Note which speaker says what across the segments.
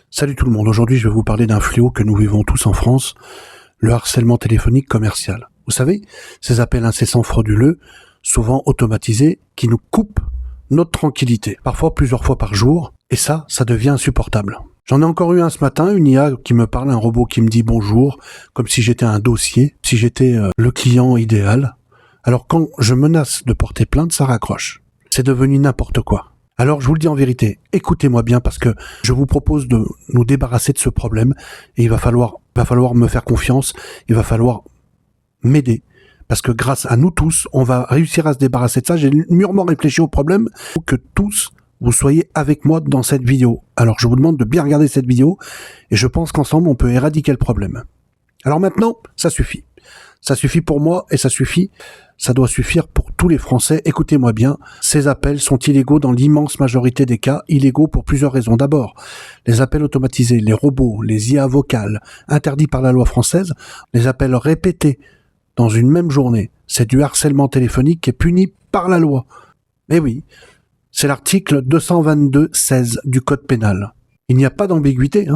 Speaker 1: Salut tout le monde, aujourd'hui je vais vous parler d'un fléau que nous vivons tous en France, le harcèlement téléphonique commercial. Vous savez, ces appels incessants frauduleux, souvent automatisés, qui nous coupent notre tranquillité, parfois plusieurs fois par jour, et ça devient insupportable. J'en ai encore eu un ce matin, une IA qui me parle, un robot qui me dit bonjour, comme si j'étais un dossier, si j'étais le client idéal. Alors quand je menace de porter plainte, ça raccroche. C'est devenu n'importe quoi. Alors je vous le dis en vérité, écoutez-moi bien parce que je vous propose de nous débarrasser de ce problème et il va falloir me faire confiance, il va falloir m'aider parce que grâce à nous tous, on va réussir à se débarrasser de ça. J'ai mûrement réfléchi au problème pour que tous vous soyez avec moi dans cette vidéo. Alors je vous demande de bien regarder cette vidéo et je pense qu'ensemble on peut éradiquer le problème. Alors maintenant, ça suffit. Ça suffit pour moi et ça doit suffire pour tous les Français. Écoutez-moi bien, ces appels sont illégaux dans l'immense majorité des cas, illégaux pour plusieurs raisons. D'abord, les appels automatisés, les robots, les IA vocales, interdits par la loi française, les appels répétés dans une même journée, c'est du harcèlement téléphonique qui est puni par la loi. Mais oui, c'est l'article 222-16 du Code pénal. Il n'y a pas d'ambiguïté,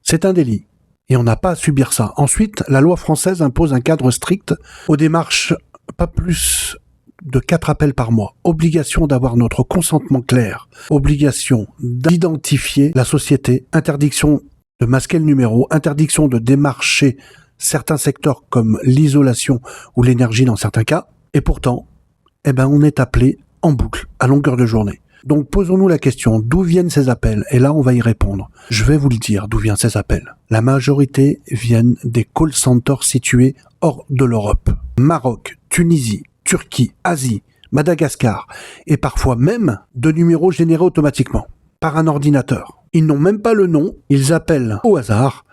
Speaker 1: c'est un délit. Et on n'a pas à subir ça. Ensuite, la loi française impose un cadre strict aux démarches, pas plus de 4 appels par mois. Obligation d'avoir notre consentement clair. Obligation d'identifier la société. Interdiction de masquer le numéro. Interdiction de démarcher certains secteurs comme l'isolation ou l'énergie dans certains cas. Et pourtant, on est appelé en boucle, à longueur de journée. Donc posons-nous la question, d'où viennent ces appels? Et là, on va y répondre. Je vais vous le dire, d'où viennent ces appels. La majorité viennent des call centers situés hors de l'Europe. Maroc, Tunisie, Turquie, Asie, Madagascar, et parfois même de numéros générés automatiquement, par un ordinateur. Ils n'ont même pas le nom, ils appellent au hasard,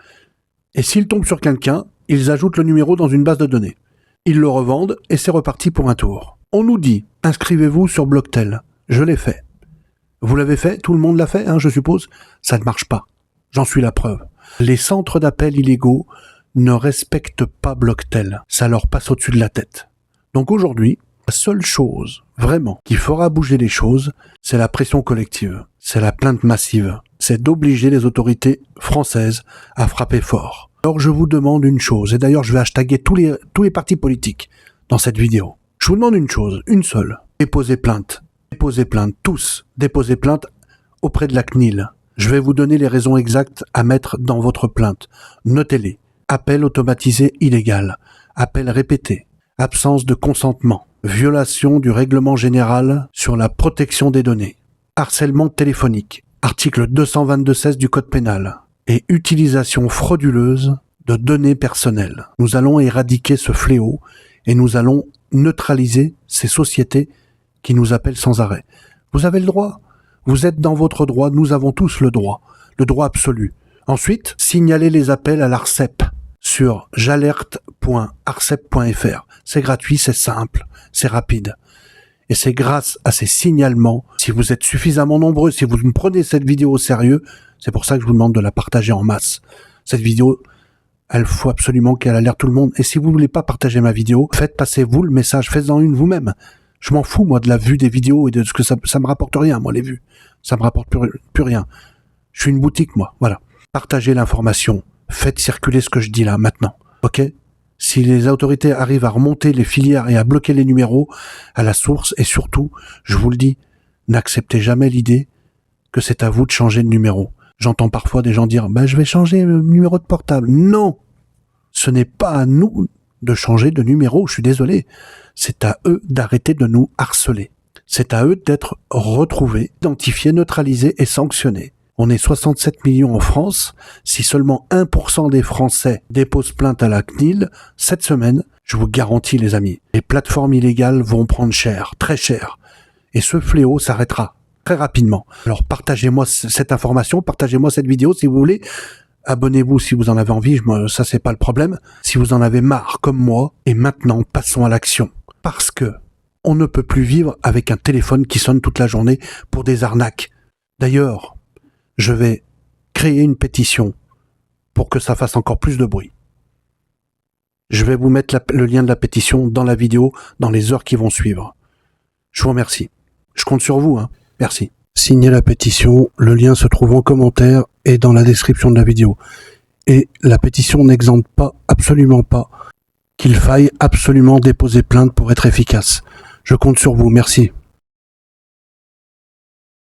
Speaker 1: et s'ils tombent sur quelqu'un, ils ajoutent le numéro dans une base de données. Ils le revendent, et c'est reparti pour un tour. On nous dit, inscrivez-vous sur Blocktel. Je l'ai fait. Vous l'avez fait? Tout le monde l'a fait, je suppose? Ça ne marche pas. J'en suis la preuve. Les centres d'appel illégaux ne respectent pas Blocktel. Ça leur passe au-dessus de la tête. Donc aujourd'hui, la seule chose, vraiment, qui fera bouger les choses, c'est la pression collective. C'est la plainte massive. C'est d'obliger les autorités françaises à frapper fort. Alors je vous demande une chose, et d'ailleurs je vais hashtaguer tous les partis politiques dans cette vidéo. Je vous demande une chose, une seule. Déposez plainte. Déposez plainte, tous, déposez plainte auprès de la CNIL. Je vais vous donner les raisons exactes à mettre dans votre plainte. Notez-les. Appel automatisé illégal. Appel répété. Absence de consentement. Violation du règlement général sur la protection des données. Harcèlement téléphonique. Article 222-16 du Code pénal. Et utilisation frauduleuse de données personnelles. Nous allons éradiquer ce fléau et nous allons neutraliser ces sociétés qui nous appellent sans arrêt. Vous avez le droit. Vous êtes dans votre droit. Nous avons tous le droit absolu. Ensuite, signalez les appels à l'ARCEP sur jalerte.arcep.fr. C'est gratuit, c'est simple, c'est rapide. Et c'est grâce à ces signalements, si vous êtes suffisamment nombreux, si vous me prenez cette vidéo au sérieux, c'est pour ça que je vous demande de la partager en masse. Cette vidéo, il faut absolument qu'elle alerte tout le monde. Et si vous voulez pas partager ma vidéo, faites passer vous le message, faites-en une vous-même. Je m'en fous, moi, de la vue des vidéos et de ce que ça me rapporte rien, moi, les vues. Ça me rapporte plus rien. Je suis une boutique, moi. Voilà. Partagez l'information. Faites circuler ce que je dis là, maintenant. Ok? Si les autorités arrivent à remonter les filières et à bloquer les numéros à la source, et surtout, je vous le dis, n'acceptez jamais l'idée que c'est à vous de changer de numéro. J'entends parfois des gens dire, je vais changer le numéro de portable. Non! Ce n'est pas à nous de changer de numéro, je suis désolé. C'est à eux d'arrêter de nous harceler. C'est à eux d'être retrouvés, identifiés, neutralisés et sanctionnés. On est 67 millions en France. Si seulement 1% des Français déposent plainte à la CNIL, cette semaine, je vous garantis les amis, les plateformes illégales vont prendre cher, très cher. Et ce fléau s'arrêtera très rapidement. Alors partagez-moi cette information, partagez-moi cette vidéo si vous voulez. Abonnez-vous si vous en avez envie, ça c'est pas le problème. Si vous en avez marre comme moi, et maintenant passons à l'action. Parce que on ne peut plus vivre avec un téléphone qui sonne toute la journée pour des arnaques. D'ailleurs, je vais créer une pétition pour que ça fasse encore plus de bruit. Je vais vous mettre le lien de la pétition dans la vidéo dans les heures qui vont suivre. Je vous remercie. Je compte sur vous, Merci. Signez la pétition, le lien se trouve en commentaire et dans la description de la vidéo. Et la pétition n'exempte pas, absolument pas, qu'il faille absolument déposer plainte pour être efficace. Je compte sur vous, merci.